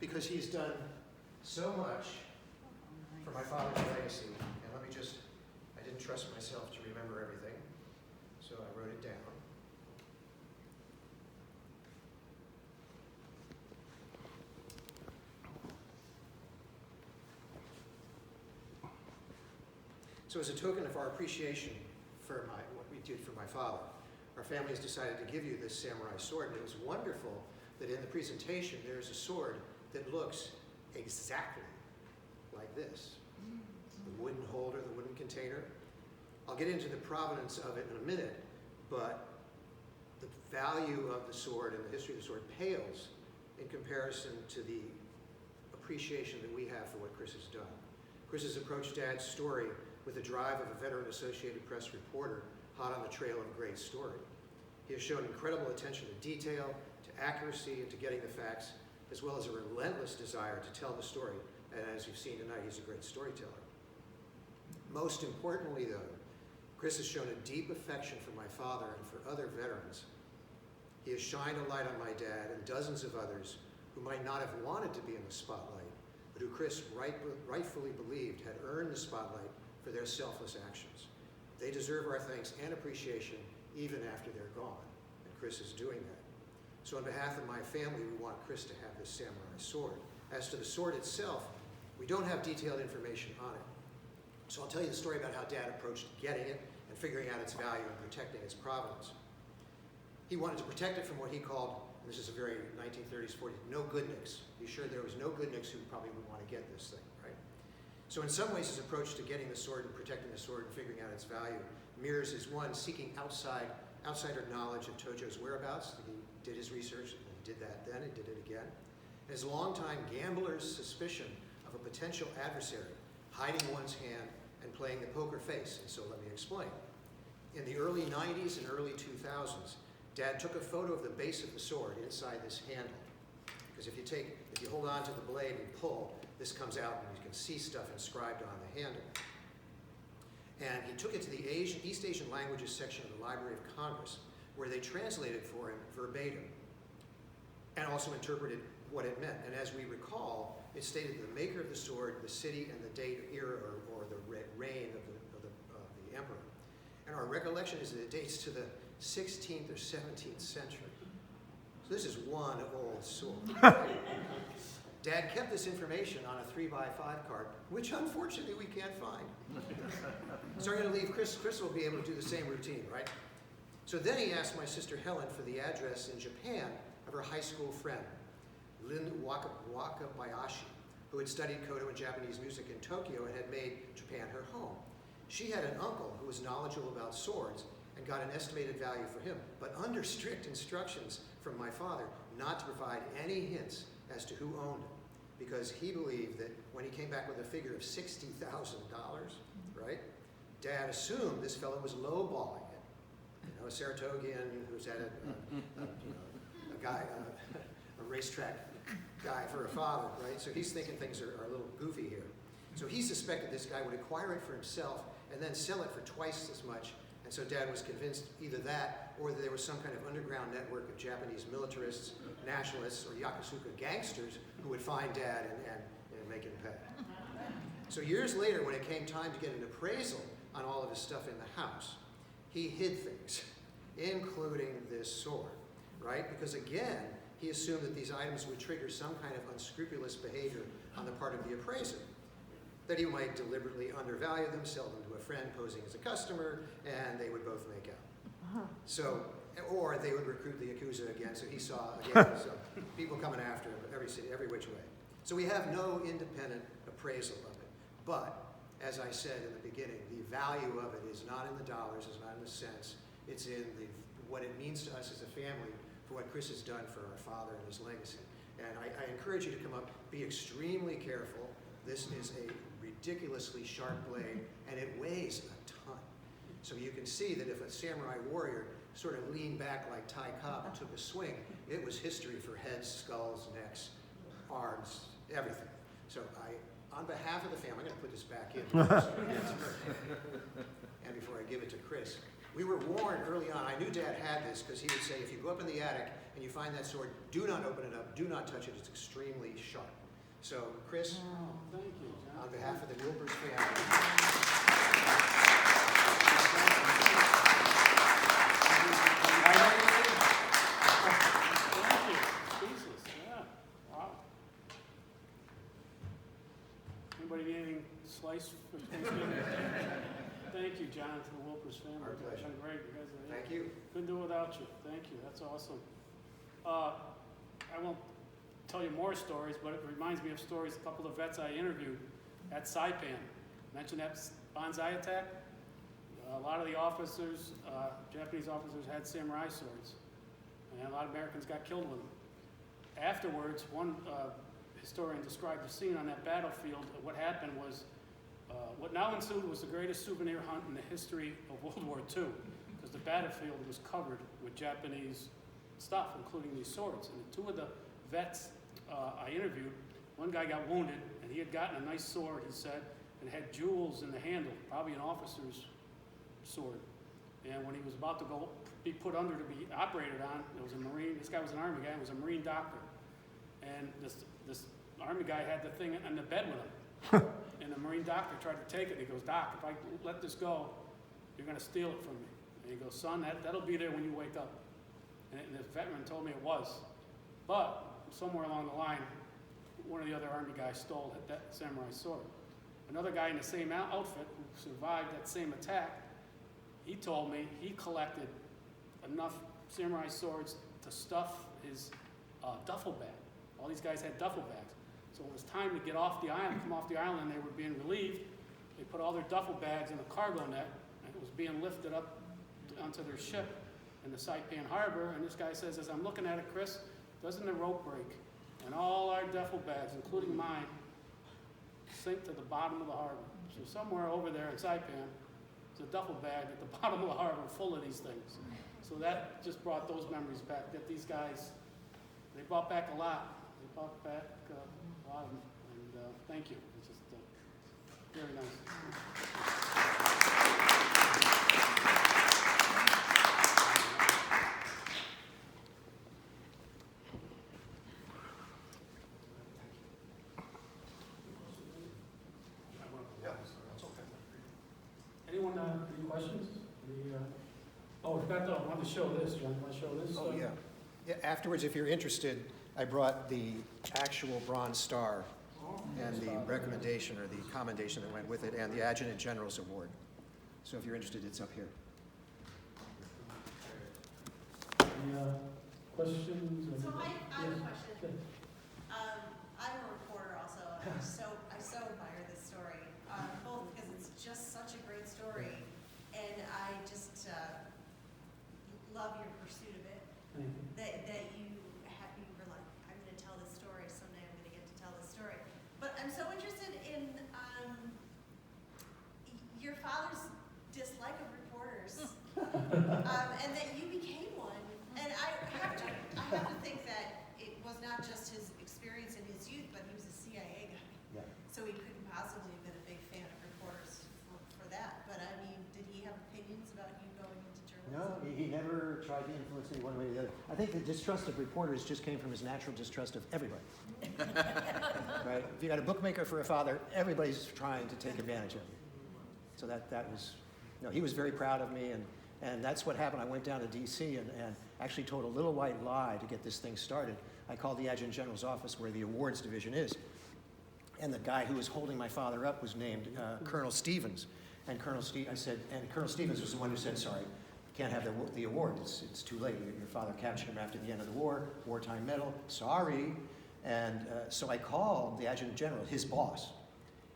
because he's done so much for my father's legacy. And let me just, I didn't trust myself to remember everything, so I wrote it down. So as a token of our appreciation for what we did for my father, our family has decided to give you this samurai sword. And it was wonderful that in the presentation there's a sword that looks exactly like this. The wooden holder, the wooden container. I'll get into the provenance of it in a minute, but the value of the sword and the history of the sword pales in comparison to the appreciation that we have for what Chris has done. Chris has approached Dad's story with the drive of a veteran Associated Press reporter hot on the trail of a great story. He has shown incredible attention to detail, to accuracy, and to getting the facts, as well as a relentless desire to tell the story. And as you've seen tonight, he's a great storyteller. Most importantly, though, Chris has shown a deep affection for my father and for other veterans. He has shined a light on my dad and dozens of others who might not have wanted to be in the spotlight, but who Chris rightfully believed had earned the spotlight for their selfless actions. They deserve our thanks and appreciation even after they're gone, and Chris is doing that. So on behalf of my family, we want Chris to have this samurai sword. As to the sword itself, we don't have detailed information on it. So I'll tell you the story about how Dad approached getting it and figuring out its value and protecting its provenance. He wanted to protect it from what he called, and this is a very 1930s, 40s, no goodniks. Be sure there was no goodniks who probably would want to get this thing, right? So in some ways, his approach to getting the sword and protecting the sword and figuring out its value mirrors his one, seeking outsider knowledge of Tojo's whereabouts. He did his research, and he did that then, and did it again. And his longtime gambler's suspicion of a potential adversary, hiding one's hand and playing the poker face. And so let me explain. In the early 90s and early 2000s, Dad took a photo of the base of the sword inside this handle. Because if you hold on to the blade and pull, this comes out and you can see stuff inscribed on the handle. And he took it to the East Asian Languages section of the Library of Congress, where they translated for him verbatim and also interpreted what it meant. And as we recall, it stated the maker of the sword, the city, and the date, era, or the reign of the emperor. And our recollection is that it dates to the 16th or 17th century. So this is one old sword. Dad kept this information on a 3x5 card, which unfortunately we can't find. So I'm going to leave Chris. Chris will be able to do the same routine, right? So then he asked my sister Helen for the address in Japan of her high school friend, Lin Wakabayashi, who had studied Kodo and Japanese music in Tokyo and had made Japan her home. She had an uncle who was knowledgeable about swords and got an estimated value for him, but under strict instructions from my father not to provide any hints as to who owned it, because he believed that when he came back with a figure of $60,000, right, Dad assumed this fellow was lowballing it. You know, a Saratogian who's had a racetrack guy for a father, right? So he's thinking things are a little goofy here. So he suspected this guy would acquire it for himself and then sell it for twice as much. And so Dad was convinced either that or that there was some kind of underground network of Japanese militarists, nationalists, or Yakuza gangsters who would find Dad and make him pay. So years later, when it came time to get an appraisal on all of his stuff in the house, he hid things, including this sword, right? Because again, he assumed that these items would trigger some kind of unscrupulous behavior on the part of the appraiser, that he might deliberately undervalue them, sell them to a friend posing as a customer, and they would both make out. So, or they would recruit the Yakuza again, so he saw, again, so people coming after him, every city, every which way. So we have no independent appraisal of it. But, as I said in the beginning, the value of it is not in the dollars, it's not in the cents, it's in what it means to us as a family for what Chris has done for our father and his legacy. And I encourage you to come up, be extremely careful. This is a ridiculously sharp blade, and it weighs a ton. So you can see that if a samurai warrior sort of leaned back like Ty Cobb and took a swing, it was history for heads, skulls, necks, arms, everything. So on behalf of the family, I'm going to put this back in. And before I give it to Chris, We were warned early on. I knew Dad had this because he would say, if you go up in the attic and you find that sword, do not open it up, do not touch it. It's extremely sharp. So, Chris, thank you, John. On behalf of the Wilpers family. Thank you. Jesus, yeah. Wow. Anybody need any slice for Thanksgiving? Thank you, John, to the Wilpers family. Our pleasure. It's been great. You guys are Thank you. Couldn't do it without you. Thank you. That's awesome. I won't tell you more stories, but it reminds me of stories, a couple of vets I interviewed at Saipan. Mentioned that bonsai attack. A lot of the officers, Japanese officers, had samurai swords, and a lot of Americans got killed with them. Afterwards, one historian described the scene on that battlefield. What happened was, what now ensued was the greatest souvenir hunt in the history of World War II, because the battlefield was covered with Japanese stuff, including these swords. And two of the vets I interviewed, one guy got wounded, and he had gotten a nice sword, he said, and had jewels in the handle, probably an officer's sword. And when he was about to be put under to be operated on, it was a Marine, this guy was an Army guy, he was a Marine doctor. And this Army guy had the thing on the bed with him. And the Marine doctor tried to take it, and he goes, Doc, if I let this go, you're gonna steal it from me. And he goes, son, that'll be there when you wake up. And the veteran told me it was. But somewhere along the line, one of the other Army guys stole that samurai sword. Another guy in the same outfit who survived that same attack, he told me he collected enough samurai swords to stuff his duffel bag. All these guys had duffel bags. So it was time to get off the island, come off the island, and they were being relieved. They put all their duffel bags in a cargo net, and it was being lifted up onto their ship in the Saipan harbor. And this guy says, as I'm looking at it, Chris, doesn't the rope break? And all our duffel bags, including mine, sink to the bottom of the harbor. So somewhere over there in Saipan, there's a duffel bag at the bottom of the harbor full of these things. So that just brought those memories back, that these guys, they brought back a lot. They brought back a lot of them. And thank you. It's just very nice. Anyone any questions? Oh, I wanted to show this. John, want to show this? Oh, yeah. Yeah. Afterwards, if you're interested, I brought the actual Bronze Star and the recommendation or the commendation that went with it, and the Adjutant General's Award. So if you're interested, it's up here. Any questions? So I have a question. I'm a reporter also. I so admire this story, both because it's just such a great story, and I just love your pursuit of it. That you were like, I'm going to tell this story someday. I'm going to get to tell this story. But I'm so interested in your father's dislike of reporters, and that you became one. And I have to think that it was not just his experience in his youth, but he was a CIA guy. Yeah. So he couldn't possibly have been a big fan of reporters for that. But I mean, did he have opinions about you going into journalism? No, he never tried to influence me one way or the other. I think the distrust of reporters just came from his natural distrust of everybody. Right? If you got a bookmaker for a father, everybody's trying to take advantage of you. So that was, no, he was very proud of me, and that's what happened. I went down to D.C. and actually told a little white lie to get this thing started. I called the Adjutant General's office where the awards division is, and the guy who was holding my father up was named Colonel Stevens. And Colonel Stevens was the one who said, sorry, can't have the award, it's too late. Your father captured him after the end of the war, wartime medal, sorry. And so I called the Adjutant General, his boss,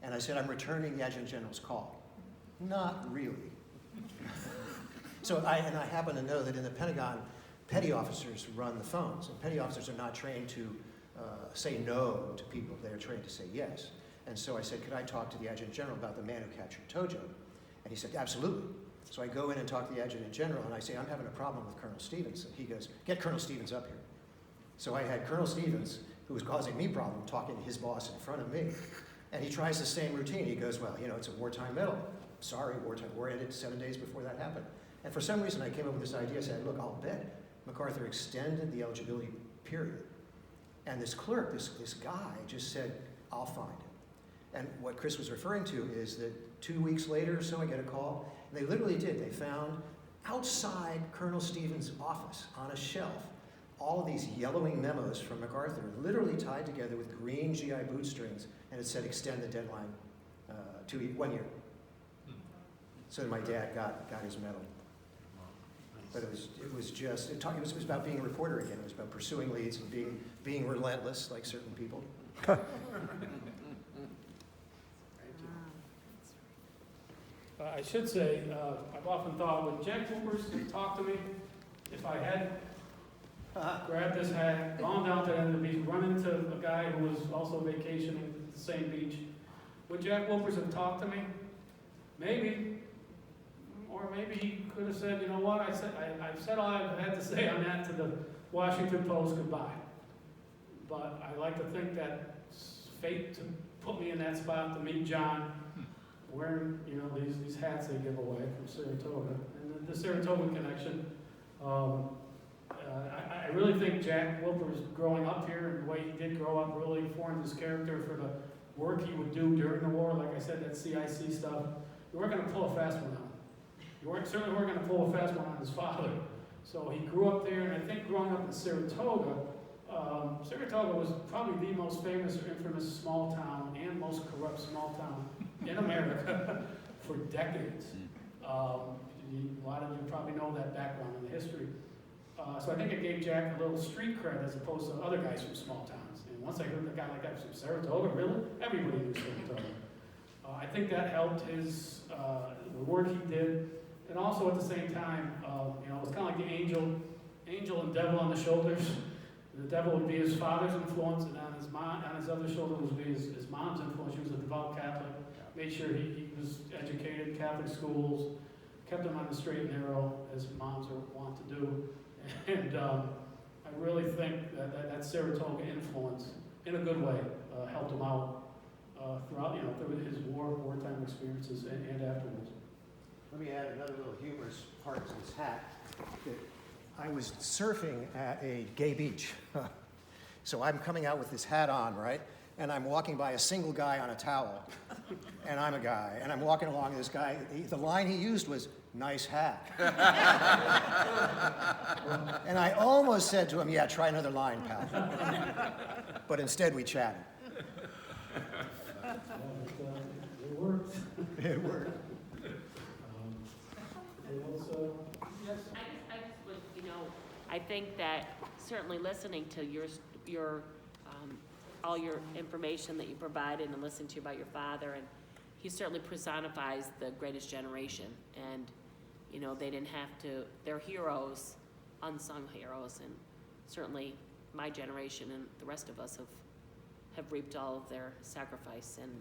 and I said, I'm returning the Adjutant General's call. Not really. So I happen to know that in the Pentagon, petty officers run the phones, and petty officers are not trained to say no to people, they're trained to say yes. And so I said, could I talk to the Adjutant General about the man who captured Tojo? And he said, absolutely. So I go in and talk to the Adjutant General, and I say, I'm having a problem with Colonel Stevens. And he goes, get Colonel Stevens up here. So I had Colonel Stevens, who was causing me problem, talking to his boss in front of me. And he tries the same routine. He goes, well, it's a wartime medal. Sorry, war ended 7 days before that happened. And for some reason, I came up with this idea. I said, look, I'll bet MacArthur extended the eligibility period. And this clerk, this guy, just said, I'll find it. And what Chris was referring to is that 2 weeks later or so, I get a call. And they literally did. They found outside Colonel Stevens' office on a shelf all of these yellowing memos from MacArthur, literally tied together with green GI boot strings, and it said extend the deadline 1 year. So my dad got his medal. But it was about being a reporter again. It was about pursuing leads and being relentless, like certain people. Thank you. I should say, I've often thought when Jack Wilpers talked to me, if I had grabbed this hat, gone down to the end of the beach, run into a guy who was also vacationing at the same beach, would Jack Wilpers have talked to me? Maybe. Or maybe he could have said, you know what, I've said all I've had to say on that to the Washington Post, goodbye. But I like to think that fate to put me in that spot to meet John, wearing, you know, these hats they give away from Saratoga. And the Saratoga connection, I really think Jack Wilpers growing up here and the way he did grow up really formed his character for the work he would do during the war. Like I said, that CIC stuff, you weren't going to pull a fast one out. You certainly weren't going to pull a fast one on his father. So he grew up there, and I think growing up in Saratoga, Saratoga was probably the most famous or infamous small town and most corrupt small town in America for decades. A lot of you probably know that background in the history. So I think it gave Jack a little street cred as opposed to other guys from small towns. And once I heard a guy like that from Saratoga, really? Everybody knew Saratoga. I think that helped his, the work he did. And also at the same time, you know, it was kind of like the angel and devil on the shoulders. The devil would be his father's influence, and on his other shoulder would be his mom's influence. She was a devout Catholic, made sure he was educated in Catholic schools, kept him on the straight and narrow, as moms are wont to do. And I really think that Saratoga influence, in a good way, helped him out throughout, you know, through his wartime experiences and afterwards. Let me add another little humorous part to this hat. I was surfing at a gay beach. So I'm coming out with this hat on, right? And I'm walking by a single guy on a towel. And I'm a guy. And I'm walking along, and this guy, the line he used was, nice hat. And I almost said to him, yeah, try another line, pal. But instead we chatted. It worked. It worked. Yes. I just would, you know, I think that certainly listening to your all your information that you provided and listening to you about your father, and he certainly personifies the greatest generation. And, you know, they didn't have to, they're heroes, unsung heroes, and certainly my generation and the rest of us have reaped all of their sacrifice and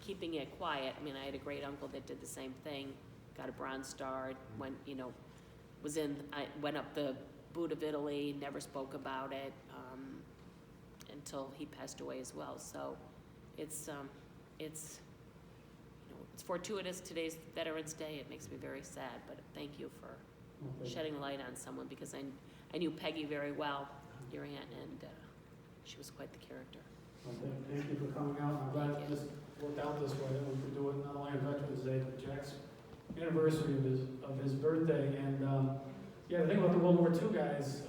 keeping it quiet. I mean, I had a great uncle that did the same thing, got a Bronze Star, went, you know, went up the boot of Italy, never spoke about it until he passed away as well. So it's you know, it's fortuitous today's Veterans Day. It makes me very sad, but thank you for shedding light on someone, because I knew Peggy very well, your aunt, and she was quite the character. Well, thank you for coming out. I'm glad this worked out this way, that we could do it not only on Veterans Day, but Jack's anniversary of his birthday. And yeah, the thing about the World War II guys,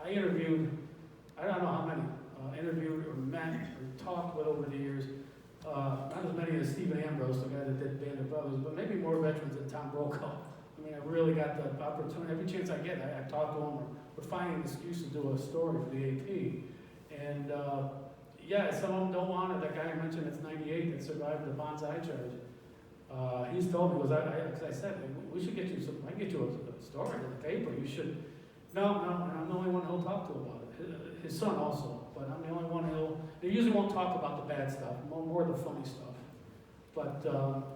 I interviewed, I don't know how many, interviewed or met or talked with over the years. Not as many as Stephen Ambrose, the guy that did Band of Brothers, but maybe more veterans than Tom Brokaw. I mean, I really got the opportunity, every chance I get, I talk to him, or we're finding an excuse to do a story for the AP. And yeah, some of them don't want it. That guy I mentioned that's 98 that survived the Banzai charge. He's told me, because I said, we should get you some, I can get you a story in the paper. You should. No, I'm the only one he'll talk to about it. His son also, but I'm the only one they usually won't talk about the bad stuff, more the funny stuff. But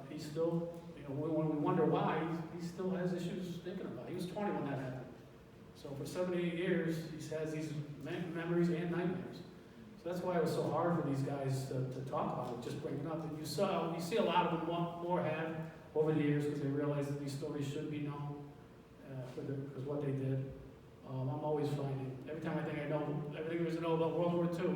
he still, you know, when we wonder why, he still has issues thinking about it. He was 20 when that happened. So for 78 years, he has these memories and nightmares. So that's why it was so hard for these guys to talk about it, just bring it up. And you see a lot of them want more have over the years, because they realize that these stories should be known. because what they did. I'm always finding, every time I think I know everything there is to know about World War II,